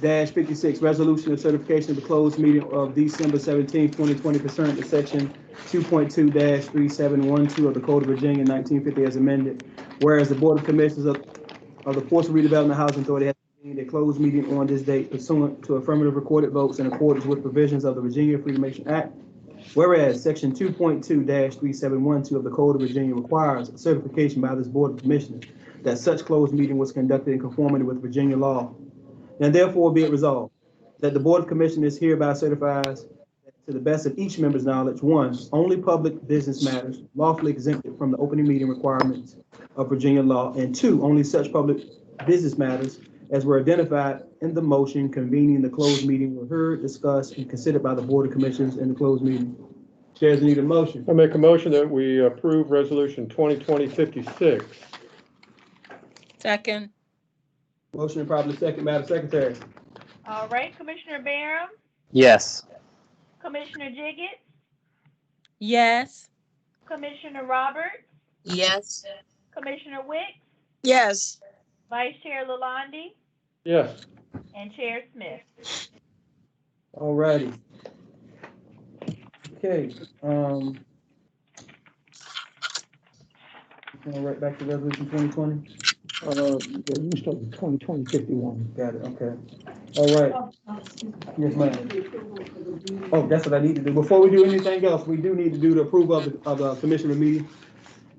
56, resolution of certification of the closed meeting of December 17, 2020, pursuant to section 2.2-3712 of the Code of Virginia 1950 as amended. Whereas the Board of Commissioners of the Forest Redevelopment Housing Authority has convened a closed meeting on this date pursuant to affirmative recorded votes in accordance with provisions of the Virginia Freedom Nation Act. Whereas section 2.2-3712 of the Code of Virginia requires certification by this Board of Commissioners that such closed meeting was conducted in conformity with Virginia law. Now therefore be it resolved that the Board of Commissioners hereby certifies to the best of each member's knowledge, one, only public business matters lawfully exempted from the opening meeting requirements of Virginia law, and two, only such public business matters as were identified in the motion convening the closed meeting were heard, discussed, and considered by the Board of Commissioners in the closed meeting. Chairs need a motion. I make a motion that we approve resolution 2020-56. Second. Motion and properly second, Madam Secretary. All right, Commissioner Barham, Yes. Commissioner Jiggets, Yes. Commissioner Roberts, Yes. Commissioner Wicks, Yes. Vice Chair Lalonde, Yes. and Chair Smith. All righty. Okay. Going right back to resolution 2020. You started 2020-51. Got it. Okay. All right. Yes, ma'am. Oh, that's what I need to do. Before we do anything else, we do need to do the approval of the commissioner meeting.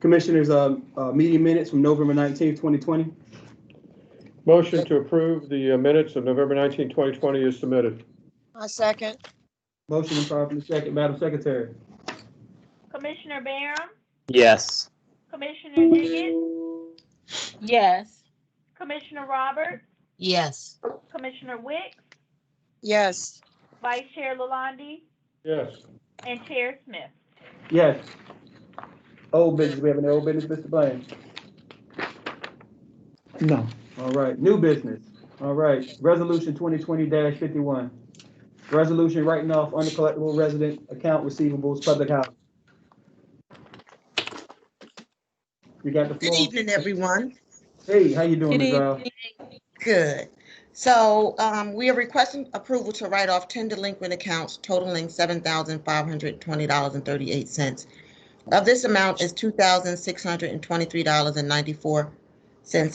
Commissioners' meeting minutes from November 19th, 2020. Motion to approve the minutes of November 19, 2020 is submitted. I second. Motion and properly second, Madam Secretary. Commissioner Barham, Yes. Commissioner Jiggets, Yes. Commissioner Roberts, Yes. Commissioner Wicks, Yes. Vice Chair Lalonde, Yes. and Chair Smith. Yes. Old business. We have any old business, Mr. Blaine? No. All right. New business. All right. Resolution 2020-51. Resolution writing off uncollectible resident account receivables, public housing. You got the floor. Good evening, everyone. Hey, how you doing, Good Ms. Rao? Good. So we are requesting approval to write off 10 delinquent accounts totaling $7,520.38. Of this amount is $2,623.94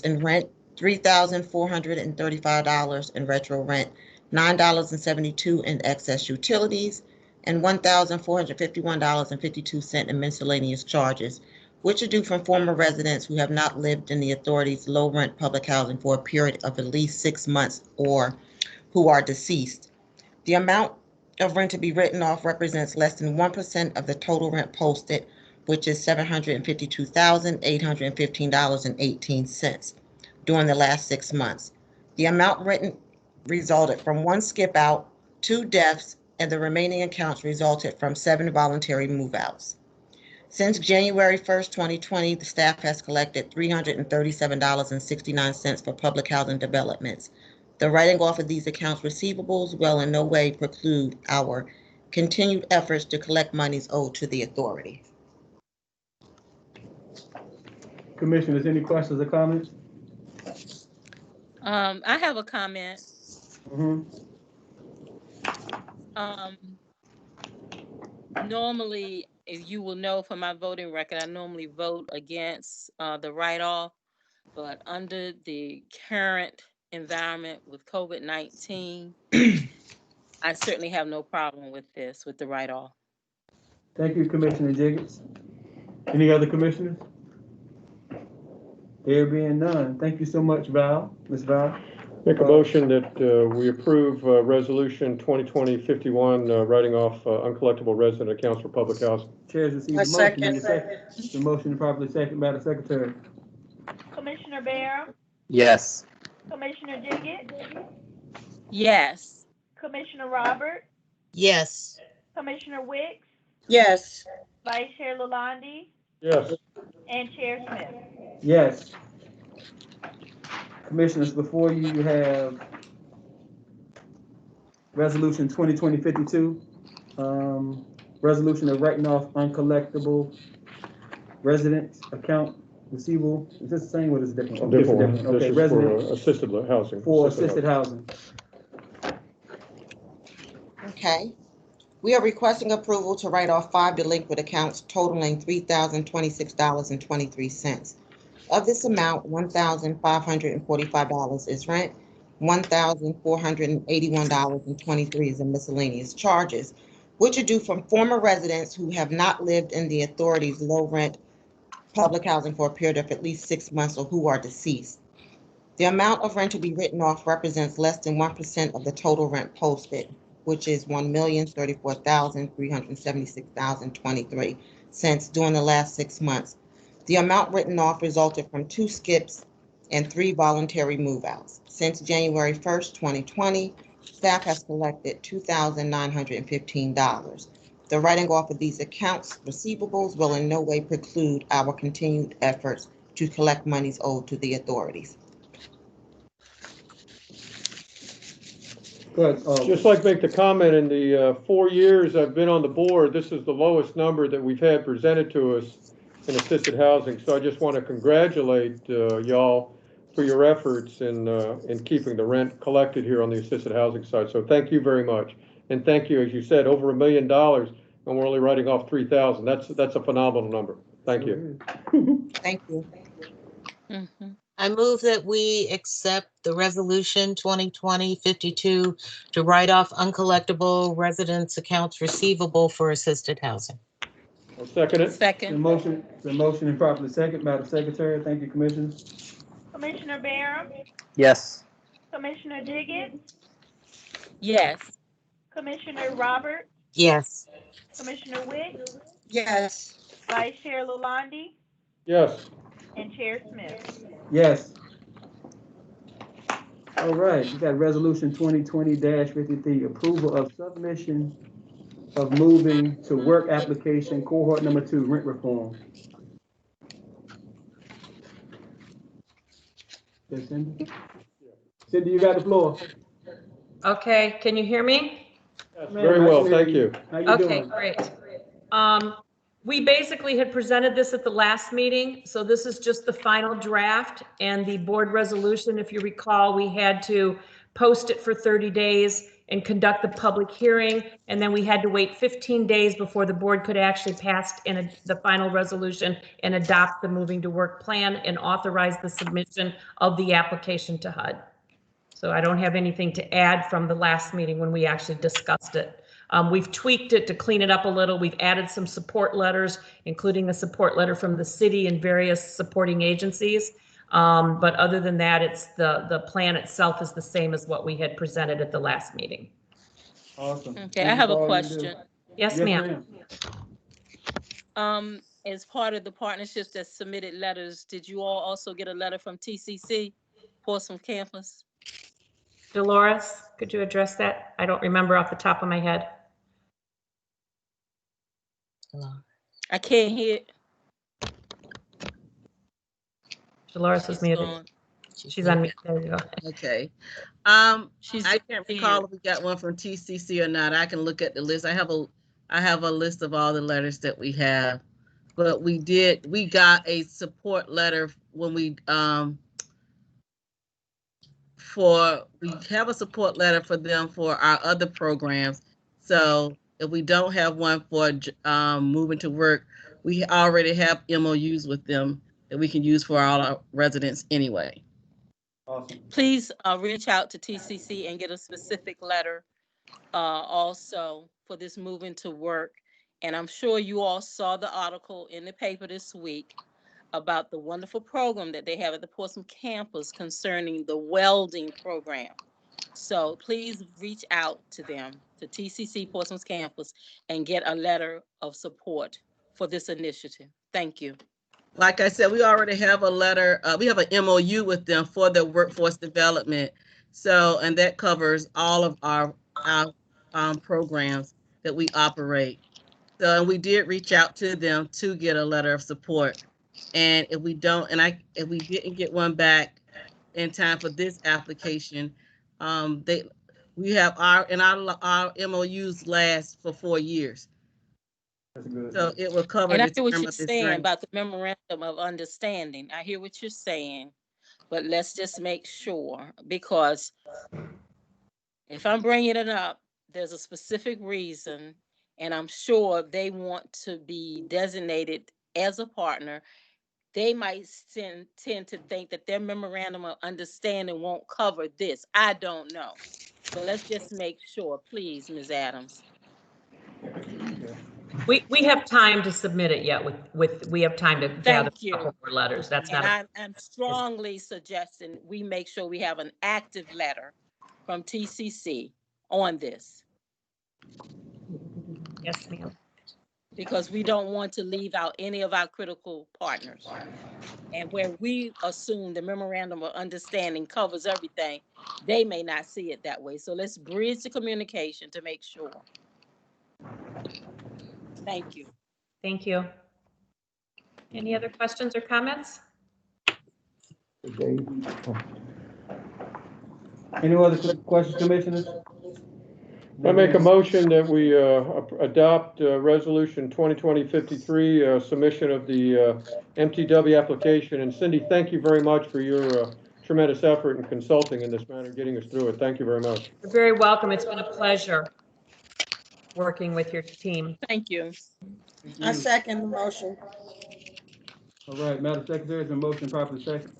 in rent, $3,435 in retro rent, $9.72 in excess utilities, and $1,451.52 in miscellaneous charges, which are due from former residents who have not lived in the authority's low rent public housing for a period of at least 6 months or who are deceased. The amount of rent to be written off represents less than 1% of the total rent posted, which is $752,815.18 during the last 6 months. The amount written resulted from 1 skip out, 2 deaths, and the remaining accounts resulted from 7 voluntary move-outs. Since January 1st, 2020, the staff has collected $337.69 for public housing developments. The writing off of these accounts receivables will in no way preclude our continued efforts to collect monies owed to the authority. Commissioners, any questions or comments? I have a comment. Normally, as you will know from my voting record, I normally vote against the write-off, but under the current environment with COVID-19, I certainly have no problem with this, with the write-off. Thank you, Commissioner Jiggets. Any other commissioners? There being none, thank you so much, Val. Ms. Val. Make a motion that we approve resolution 2020-51, writing off uncollectible resident accounts for public housing. Chairs received I the motion. second. The motion properly second, Madam Secretary. Commissioner Barham, Yes. Commissioner Jiggets, Yes. Commissioner Roberts, Yes. Commissioner Wicks, Yes. Vice Chair Lalonde, Yes. and Chair Smith. Yes. Commissioners, before you have resolution 2020-52, resolution of writing off uncollectible residents account receivable. Is this the same or is it different? Different one. Okay, This is resident for assisted housing. for assisted housing. Okay. We are requesting approval to write off 5 delinquent accounts totaling $3,026.23. Of this amount, $1,545 is rent, $1,481.23 is in miscellaneous charges, which are due from former residents who have not lived in the authority's low-rent public housing for a period of at least 6 months or who are deceased. The amount of rent to be written off represents less than 1% of the total rent posted, which is $1,034,376.23 during the last 6 months. The amount written off resulted from 2 skips and 3 voluntary move-outs. Since January 1st, 2020, staff has collected $2,915. The writing off of these accounts receivables will in no way preclude our continued efforts to collect monies owed to the authorities. Go ahead, Just like to make the comment, in the 4 years I've been on the board, this is the lowest number that we've had presented to us in assisted housing. So I just want to congratulate y'all for your efforts in keeping the rent collected here on the assisted housing side. So thank you very much. And thank you, as you said, over $1 million, and we're only writing off 3,000. That's a phenomenal number. Thank you. Thank you. Mhm. I move that we accept the resolution 2020-52 to write off uncollectible residence accounts receivable for assisted housing. I'll second it. The Second, motion and properly second, Madam Secretary. Thank you, Commissioners. Commissioner Barham, Yes. Commissioner Diggins, yes. Commissioner Roberts, Yes. Commissioner Wicks, Yes. Vice Chair Lalonde, Yes. and Chair Smith. Yes. All right, we got resolution 2020-53, approval of submission of moving to work application cohort number 2, rent reform. Yes, Cindy? Cindy, you got the floor. Okay, can you hear me? Yes, Ma'am, very I well, can hear thank you. How you Okay, doing? great. We basically had presented this at the last meeting, so this is just the final draft and the board resolution. If you recall, we had to post it for 30 days and conduct the public hearing, and then we had to wait 15 days before the board could actually pass the final resolution and adopt the moving to work plan and authorize the submission of the application to HUD. So I don't have anything to add from the last meeting when we actually discussed it. We've tweaked it to clean it up a little. We've added some support letters, including a support letter from the city and various supporting agencies. But other than that, it's the plan itself is the same as what we had presented at the last meeting. Awesome. Okay, I have a question. Yes, ma'am. As part of the partnerships that submitted letters, did you all also get a letter from TCC, Portsmouth Campus? Dolores, could you address that? I don't remember off the top of my head. I can't hear. Dolores was muted. Gone. She's on mute. There you go. Okay. She's I can't recall disappeared. if we got one from TCC or not. I can look at the list. I have a list of all the letters that we have, but we got a support letter when we have a support letter for them for our other programs. So if we don't have one for moving to work, we already have MOUs with them that we can use for all our residents anyway. Awesome. Please reach out to TCC and get a specific letter also for this moving to work. And I'm sure you all saw the article in the paper this week about the wonderful program that they have at the Portsmouth campus concerning the welding program. So please reach out to them, to TCC Portsmouth campus, and get a letter of support for this initiative. Thank you. Like I said, we already have a letter, we have an MOU with them for their workforce development. So, and that covers all of our programs that we operate. So, and we did reach out to them to get a letter of support. And if we don't, if we didn't get one back in time for this application, we have our MOUs last for 4 years. That's good. So it will cover And I the hear what term you're of this saying grant. about the memorandum of understanding. I hear what you're saying, but let's just make sure, because if I'm bringing it up, there's a specific reason, and I'm sure they want to be designated as a partner, they might tend to think that their memorandum of understanding won't cover this. I don't know. So let's just make sure, please, Ms. Adams. We have time to submit it yet we have time to gather Thank you. a couple more letters. That's And not, I'm strongly suggesting we make sure we have an active letter from TCC on this, yes, ma'am. because we don't want to leave out any of our critical partners. And where we assume the memorandum of understanding covers everything, they may not see it that way. So let's bridge the communication to make sure. Thank you. Thank you. Any other questions or comments? Any other questions, commissioners? I make a motion that we adopt Resolution 2020-53, submission of the MTW application. And Cindy, thank you very much for your tremendous effort in consulting in this matter, getting us through it. Thank you very much. You're very welcome. It's been a pleasure working with your team. Thank you. I second the motion. All right, Madam Secretary, it's been motion properly second.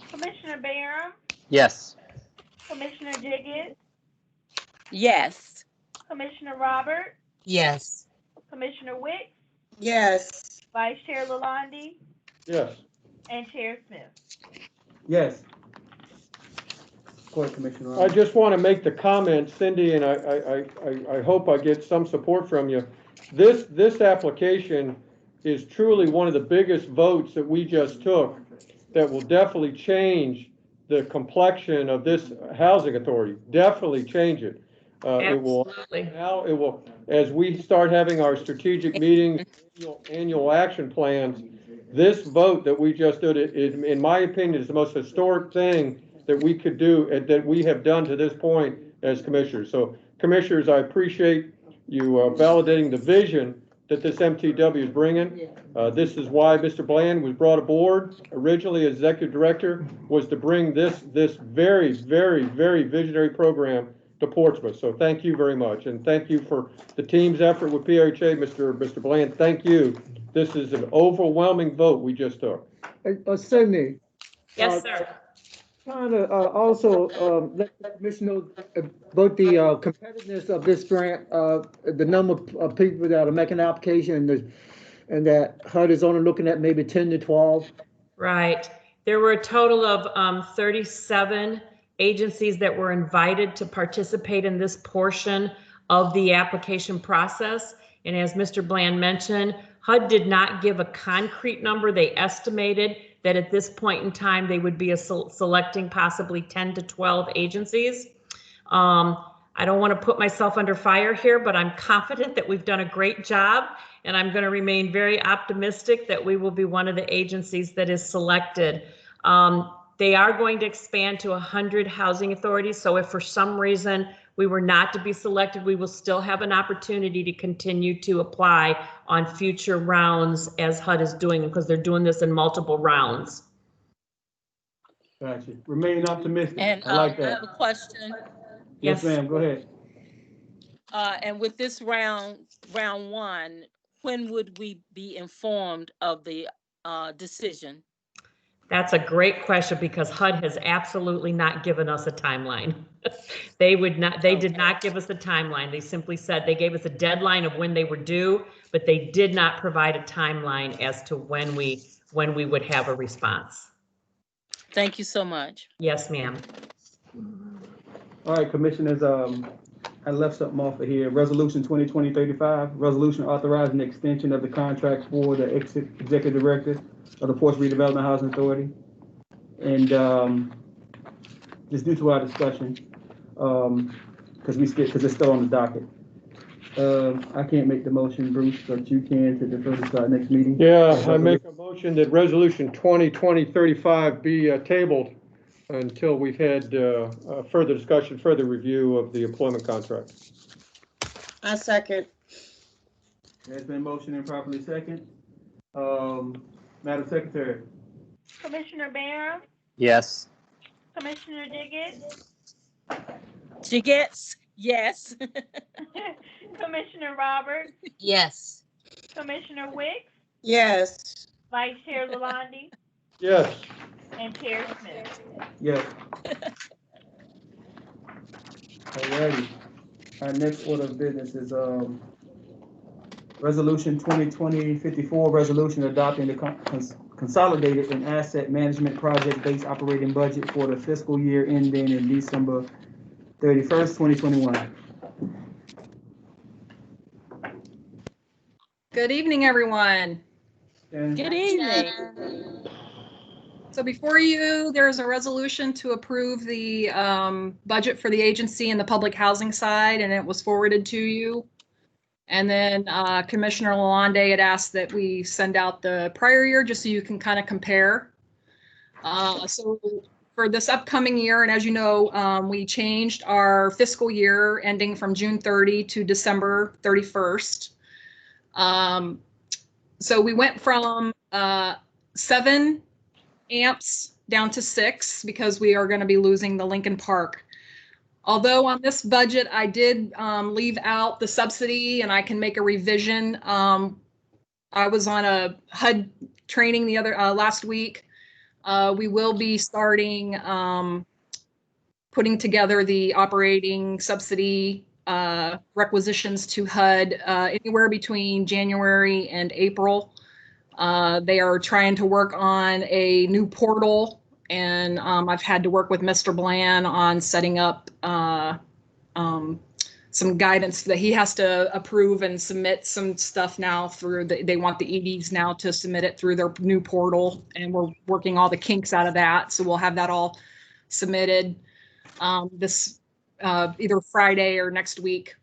Commissioner Barham, Yes. Commissioner Diggett, Yes. Commissioner Robert, Yes. Commissioner Wick, Yes. Vice Chair Lalonde, Yes. and Chair Smith. Yes. Go ahead, Commissioner. I just want to make the comment, Cindy, and I hope I get some support from you. This application is truly one of the biggest votes that we just took that will definitely change the complexion of this housing authority, definitely change it. It will, now it will, as we start having our strategic meetings, annual action plans, this vote that we just did, in my opinion, is the most historic thing that we could do, that we have done to this point as commissioners. So commissioners, I appreciate you validating the vision that this MTW is bringing. This is why Mr. Bland was brought aboard originally as executive director, was to bring this very, very, very visionary program to Portsmouth. So thank you very much. And thank you for the team's effort with PRHA, Mr. Bland. Thank you. This is an overwhelming vote we just took. Cindy. Yes, sir. Trying to also let the commission know about the competitiveness of this grant, the number of people that are making an application, and that HUD is only looking at maybe 10 to 12. Right. There were a total of 37 agencies that were invited to participate in this portion of the application process. And as Mr. Bland mentioned, HUD did not give a concrete number. They estimated that at this point in time, they would be selecting possibly 10 to 12 agencies. I don't want to put myself under fire here, but I'm confident that we've done a great job, and I'm going to remain very optimistic that we will be one of the agencies that is selected. They are going to expand to 100 housing authorities, so if for some reason we were not to be selected, we will still have an opportunity to continue to apply on future rounds as HUD is doing, because they're doing this in multiple rounds. Gotcha. Remain optimistic. And I like I that. have a question. Yes, ma'am. Go ahead. And with this round one, when would we be informed of the decision? That's a great question, because HUD has absolutely not given us a timeline. They did not give us a timeline. They simply said they gave us a deadline of when they were due, but they did not provide a timeline as to when we would have a response. Thank you so much. Yes, ma'am. All right, commissioners, I left something off of here. Resolution 2020-35, resolution authorizing the extension of the contract for the executive director of the Portsmouth Redevelopment Housing Authority. And just due to our discussion, because it's still on the docket. I can't make the motion, Bruce, but you can to defer this to our next meeting. Yeah, I make a motion that resolution 2020-35 be tabled until we've had further discussion, further review of the employment contract. I second. There's been motion and properly second. Madam Secretary. Commissioner Barham, Yes. Commissioner Diggett, Jiggets? Yes. Commissioner Roberts, Yes. Commissioner Wicks, Yes. Vice Chair Lalonde, Yes. and Chair Smith. Yes. Alrighty. Our next order of business is, Resolution 2020-54, resolution adopting the consolidated and asset management project-based operating budget for the fiscal year ending in December 31st, 2021. Good evening, everyone. And Good evening. So before you, there's a resolution to approve the budget for the agency and the public housing side, and it was forwarded to you. And then Commissioner Lalonde had asked that we send out the prior year just so you can kind of compare. So for this upcoming year, and as you know, we changed our fiscal year ending from June 30 to December 31st. So we went from 7 amps down to 6 because we are going to be losing the Lincoln Park. Although on this budget, I did leave out the subsidy and I can make a revision. I was on a HUD training the other last week. We will be starting putting together the operating subsidy requisitions to HUD anywhere between January and April. They are trying to work on a new portal, and I've had to work with Mr. Bland on setting up some guidance that he has to approve and submit some stuff now through they want the EDs now to submit it through their new portal, and we're working all the kinks out of that. So we'll have that all submitted this either Friday or next week.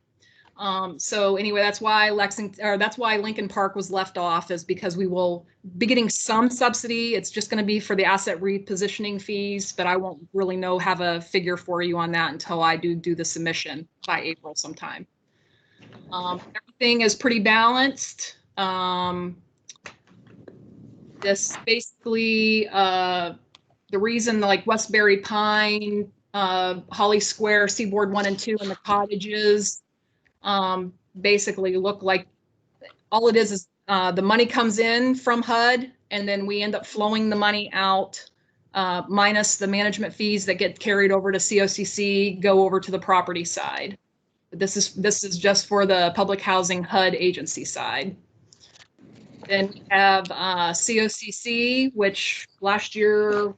So anyway, that's why Lincoln Park was left off, is because we will be getting some subsidy. It's just going to be for the asset repositioning fees, but I won't really have a figure for you on that until I do the submission by April sometime. Everything is pretty balanced. This basically, the reason like Westbury Pine, Holly Square, Seaboard 1 and 2, and the cottages basically look like all it is the money comes in from HUD, and then we end up flowing the money out minus the management fees that get carried over to COCC go over to the property side. But this is just for the public housing HUD agency side. Then we have COCC, which last year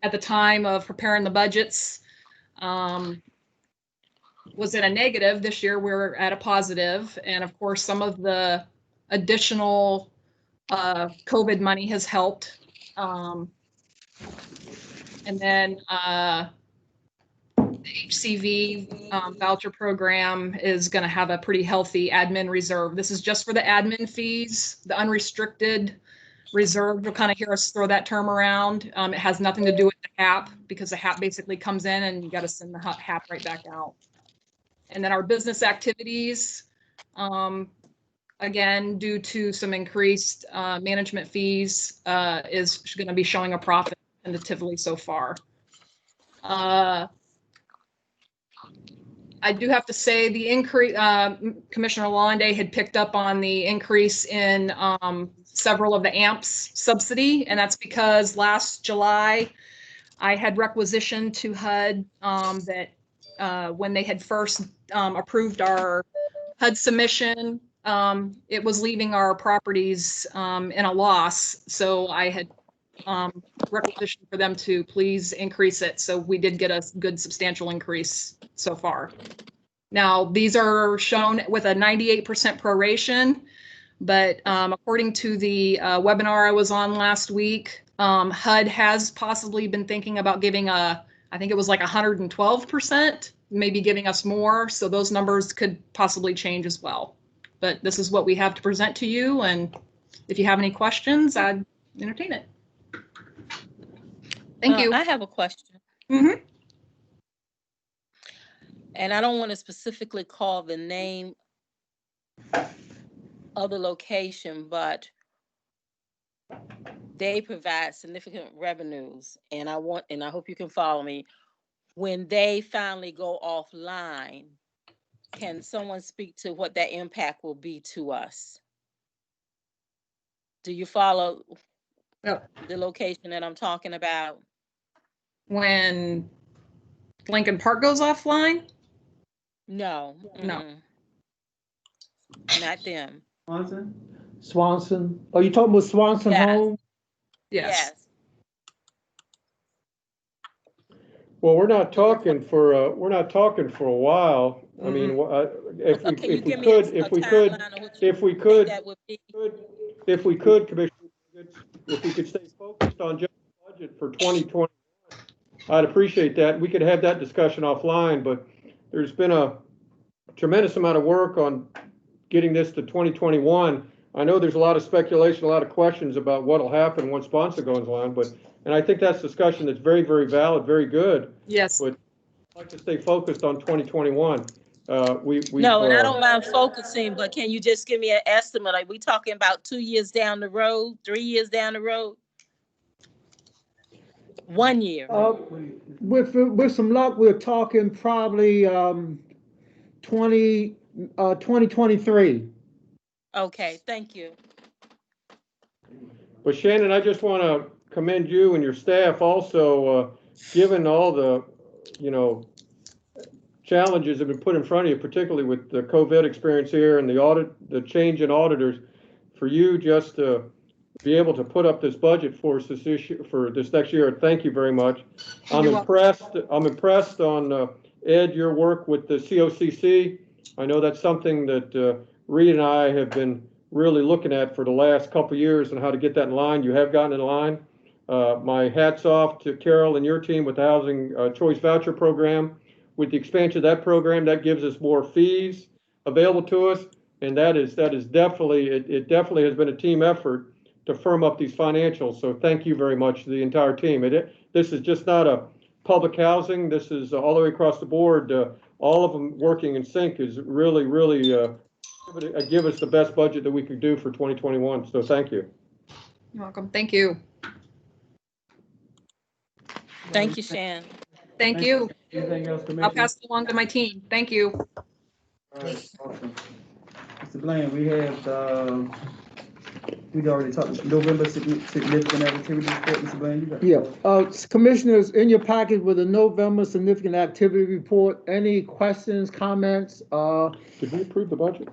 at the time of preparing the budgets was in a negative. This year we're at a positive, and of course some of the additional COVID money has helped. And then the HCV voucher program is going to have a pretty healthy admin reserve. This is just for the admin fees. The unrestricted reserve, you'll kind of hear us throw that term around. It has nothing to do with the HAP, because the HAP basically comes in and you got to send the HAP right back out. And then our business activities, again, due to some increased management fees, is going to be showing a profit tentatively so far. I do have to say the increase, Commissioner Lalonde had picked up on the increase in several of the AMPS subsidy, and that's because last July I had requisitioned to HUD that when they had first approved our HUD submission, it was leaving our properties in a loss. So I had requisitioned for them to please increase it. So we did get a good substantial increase so far. Now, these are shown with a 98% proration, but according to the webinar I was on last week, HUD has possibly been thinking about giving I think it was like 112%, maybe giving us more. So those numbers could possibly change as well. But this is what we have to present to you. And if you have any questions, I'd entertain it. Thank you. I have a question. Mm-hmm. And I don't want to specifically call the name of the location, but they provide significant revenues. And I hope you can follow me. When they finally go offline, Can someone speak to what that impact will be to us? Do you follow Yep. the location that I'm talking about? When Lincoln Park goes offline? No. No. Not them. Swanson? Swanson, are you talking about Swanson Yes. Home? Yes. Well, we're not talking for a while. I mean, if So we, can you if we give me a could, if we could, timeline of what you if we think could, that would be? if we could, Commissioner, if we could stay focused on just the budget for 2020, I'd appreciate that. We could have that discussion offline, but there's been a tremendous amount of work on getting this to 2021. I know there's a lot of speculation, a lot of questions about what'll happen once sponsor goes on, and I think that's discussion that's very, very valid, very good. Yes. But I'd like to stay focused on 2021. No, and I don't mind focusing, but can you just give me an estimate? Like, we talking about 2 years down the road, 3 years down the road? 1 year? With some luck, we're talking probably 2023. Okay, thank you. But Shannon, I just want to commend you and your staff also, given all the, challenges that have been put in front of you, particularly with the COVID experience here and the change in auditors, for you just to be able to put up this budget for us for this next year. Thank you very much. I'm impressed on, Ed, your work with the COCC. I know that's something that Reed and I have been really looking at for the last couple of years and how to get that in line. You have gotten in line. My hat's off to Carol and your team with the Housing Choice Voucher Program. With the expansion of that program, that gives us more fees available to us, and that is definitely, it definitely has been a team effort to firm up these financials. So thank you very much to the entire team. This is just not a public housing. This is all the way across the board. All of them working in sync is really, really give us the best budget that we could do for 2021. So thank you. You're welcome. Thank you. Thank you, Shan. Thank you. Anything else, Commissioner? I'll pass it along to my team. Thank you. All right, awesome. Mr. Bland, we have, we already talked, November significant activity report, Mr. Bland, you got? Yeah, Commissioners, in your packet with the November significant activity report, any questions, comments? Did we approve the budget?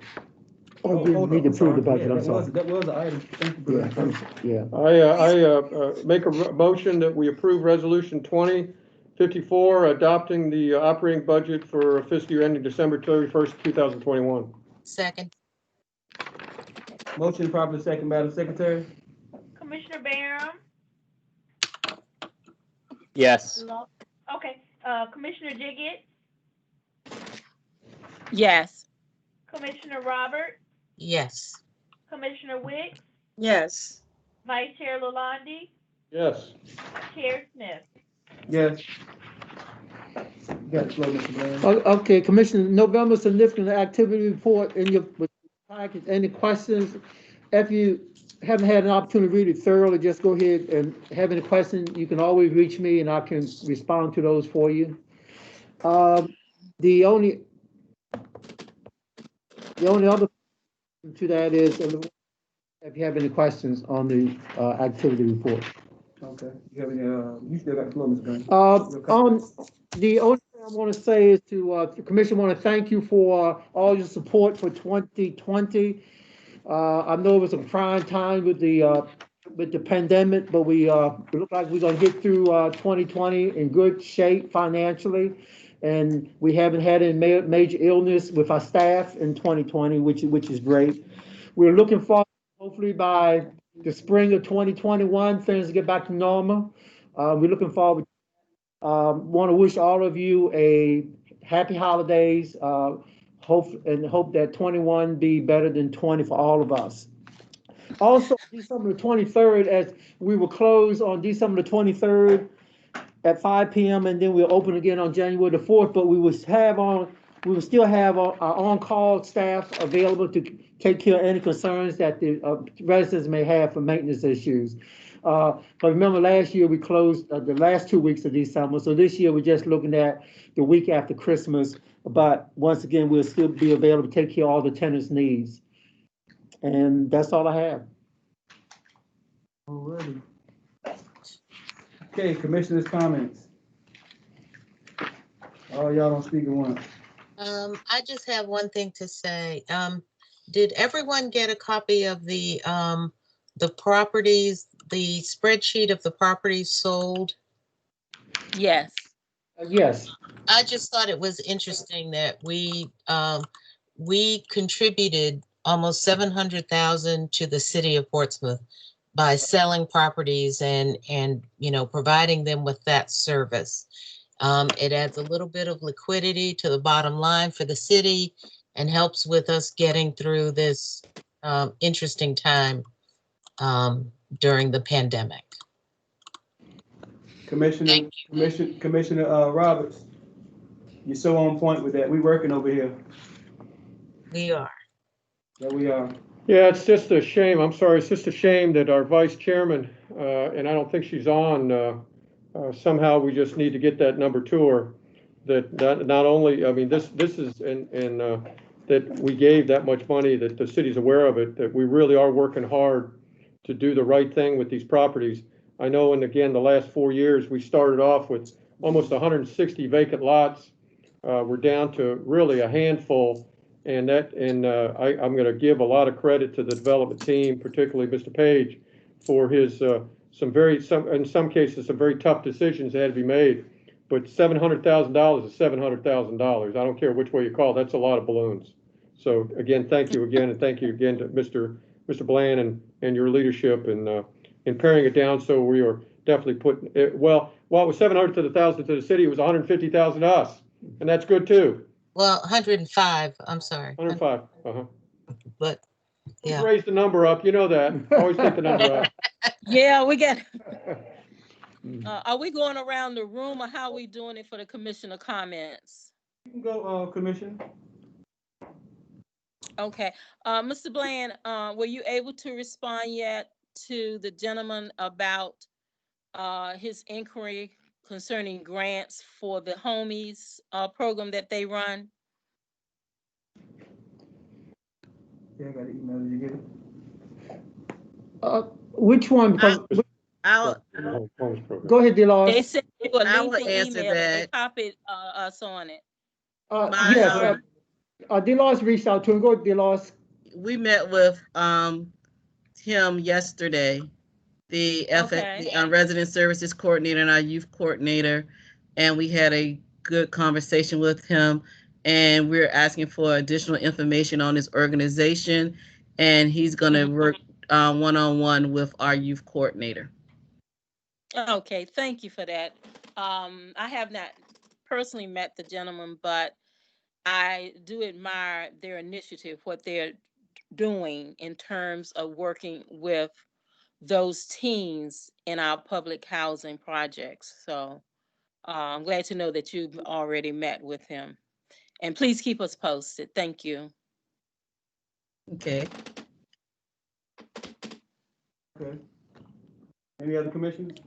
Oh, we need to approve the budget, I'm sorry. That was the item. Thank you for that. Yeah. I make a motion that we approve resolution 2054, adopting the operating budget for fiscal year ending December 31st, 2021. Second. Motion properly second, Madam Secretary? Commissioner Barham? Yes. Okay, Commissioner Jiggett? Yes. Commissioner Roberts? Yes. Commissioner Wicks? Yes. Vice Chair Lalonde? Yes. Chair Smith? Yes. You got the floor, Mr. Bland. Okay, Commissioner, November significant activity report in your package. Any questions? If you haven't had an opportunity to read it thoroughly, just go ahead and have any questions. You can always reach me and I can respond to those for you. The only other to that is if you have any questions on the activity report. Okay. You have any, you still got the floor, Mr. Bland. The only thing I want to say is to the commission, want to thank you for all your support for 2020. I know it was a trying time with the pandemic, but we look like we're going to get through 2020 in good shape financially. And we haven't had any major illness with our staff in 2020, which is great. We're looking forward, hopefully by the spring of 2021, things get back to normal. We're looking forward. Want to wish all of you a happy holidays. Hope that 21 be better than 20 for all of us. Also, December the 23rd, as we will close on December the 23rd at 5 p.m. and then we'll open again on January the 4th. But we will still have our on-call staff available to take care of any concerns that the residents may have for maintenance issues. But remember, last year we closed the last 2 weeks of December. So this year we're just looking at the week after Christmas But once again, we'll still be available to take care of all the tenants' needs. And that's all I have. Alrighty. Okay, commissioners' comments. Oh, y'all don't speak at once. I just have one thing to say. Did everyone get a copy of the properties, the spreadsheet of the properties sold? Yes. Yes. I just thought it was interesting that we contributed almost 700,000 to the city of Portsmouth by selling properties and providing them with that service. It adds a little bit of liquidity to the bottom line for the city and helps with us getting through this interesting time during the pandemic. Commissioner Roberts, you're so on point with that. We working over here. We are. Yeah, we are. Yeah, it's just a shame. I'm sorry. It's just a shame that our vice chairman, and I don't think she's on, somehow we just need to get that number to her. That not only, I mean, this is, and that we gave that much money, that the city's aware of it, that we really are working hard to do the right thing with these properties. I know, and again, the last 4 years, we started off with almost 160 vacant lots. We're down to really a handful. And I'm going to give a lot of credit to the development team, particularly Mr. Page, for his in some cases some very tough decisions that had to be made. But $700,000 is $700,000. I don't care which way you call it. That's a lot of balloons. So again, thank you again, and thank you again to Mr. Bland and your leadership in paring it down. So we are definitely putting it, while it was 700,000 to the city, it was 150,000 to us, and that's good too. Well, 105, I'm sorry. 105, But, yeah. Raise the number up, you know that. Always take the number up. Yeah, we get. Are we going around the room, or how are we doing it for the commissioner comments? You can go, Commissioner. Okay, Mr. Bland, were you able to respond yet to the gentleman about his inquiry concerning grants for the homies program that they run? Yeah, I got an email. Did you get it? Which one? Because, go ahead, They Delos. sent you a I will lengthy answer email and they that. copied us on it. Yes, Delos reached out to him. Go ahead, Delos. We met with him yesterday, the resident services coordinator and our youth coordinator, and we had a good conversation with him, and we're asking for additional information on his organization, and he's going to work one-on-one with our youth coordinator. Okay, thank you for that. I have not personally met the gentleman, but I do admire their initiative, what they're doing in terms of working with those teens in our public housing projects. So I'm glad to know that you've already met with him. And please keep us posted. Thank you. Okay. Okay. Any other commissioners?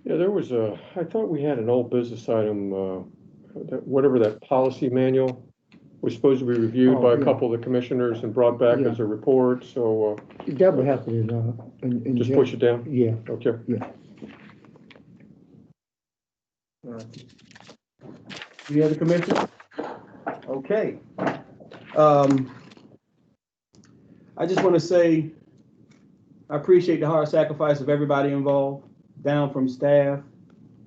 Yeah, there was I thought we had an old business item, whatever that policy manual was supposed to be reviewed by a couple of the commissioners and brought back as a report, so. That would happen in just push it down? Yeah. Okay. Yeah. Any other commissioners? Okay. I just want to say, I appreciate the hard sacrifice of everybody involved, down from staff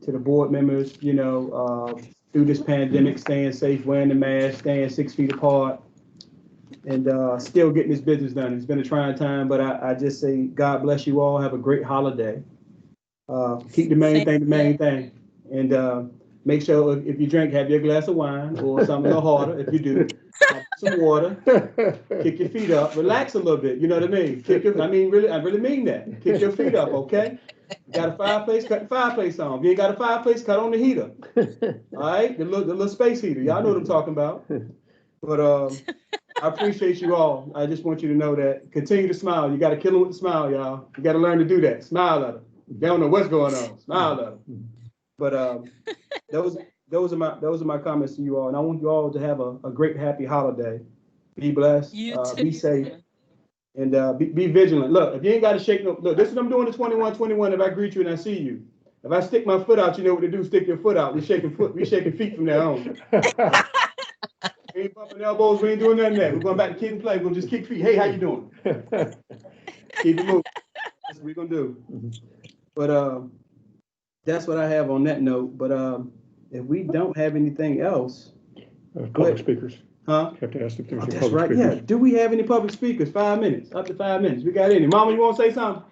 to the board members, through this pandemic, staying safe, wearing the mask, staying 6 feet apart, and still getting this business done. It's been a trying time, but I just say, God bless you all. Have a great holiday. Keep the main thing. And make sure if you drink, have your glass of wine or something a little harder. If you do, have some water, kick your feet up, relax a little bit. You know what I mean? I really mean that. Kick your feet up, okay? You got a fireplace, cut the fireplace on. If you ain't got a fireplace, cut on the heater. All right? The little space heater. Y'all know what I'm talking about. But I appreciate you all. I just want you to know that. Continue to smile. You got to kill them with a smile, y'all. You got to learn to do that. Smile at them. They don't know what's going on. Smile at them. But those are my comments to you all, and I want you all to have a great, happy holiday. Be blessed, You too. be safe, and be vigilant. Look, if you ain't got to shake no, look, this is what I'm doing to 2121. If I greet you and I see you, if I stick my foot out, you know what to do. Stick your foot out. We shaking feet from now on. We ain't bumping elbows. We ain't doing none of that. We're going back to kid and play. We'll just kick feet. Hey, how you doing? Keep it moving. That's what we're gonna do. But that's what I have on that note. But if we don't have anything else, Public speakers. huh? Have to ask if there's any That's public right. speakers. Yeah. Do we have any public speakers? 5 minutes. Up to 5 minutes. We got any? Mama, you want to say something?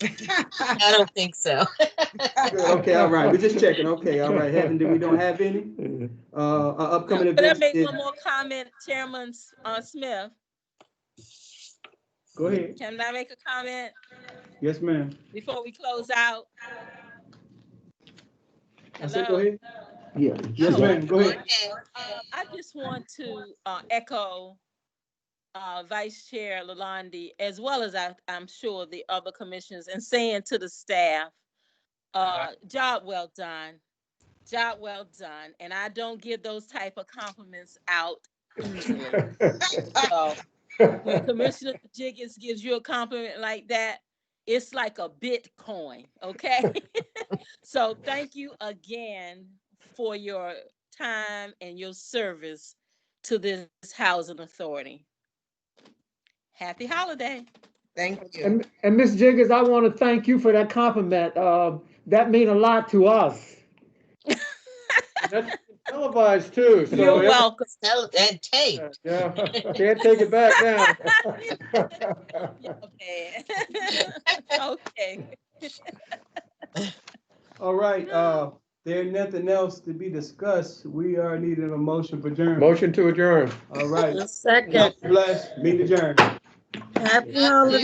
I don't think so. Good. Okay. All right. We're just checking. Okay. All right. We don't have any upcoming Could I events. make one more comment, Chairman Smith? Go ahead. Can I make a comment Yes, ma'am. before we close out? I said, go Hello? ahead. Yeah. Yes, ma'am. Go ahead. Okay. I just want to echo Vice Chair Lalonde, as well as I'm sure the other commissioners, and saying to the staff, job well done. Job well done. And I don't give those type of compliments out easily. So when Commissioner Jiggins gives you a compliment like that, it's like a Bitcoin, okay? So thank you again for your time and your service to this housing authority. Happy holiday. Thank you. And Ms. Jiggers, I want to thank you for that compliment. That means a lot to us. That's televised too, so. You're welcome. And tape. Yeah, can't take it back now. Okay. Okay. All right. There's nothing else to be discussed. We are needing a motion for adjournment. Motion to adjourn. All right. Second. Bless. Meet adjourned. Happy holiday.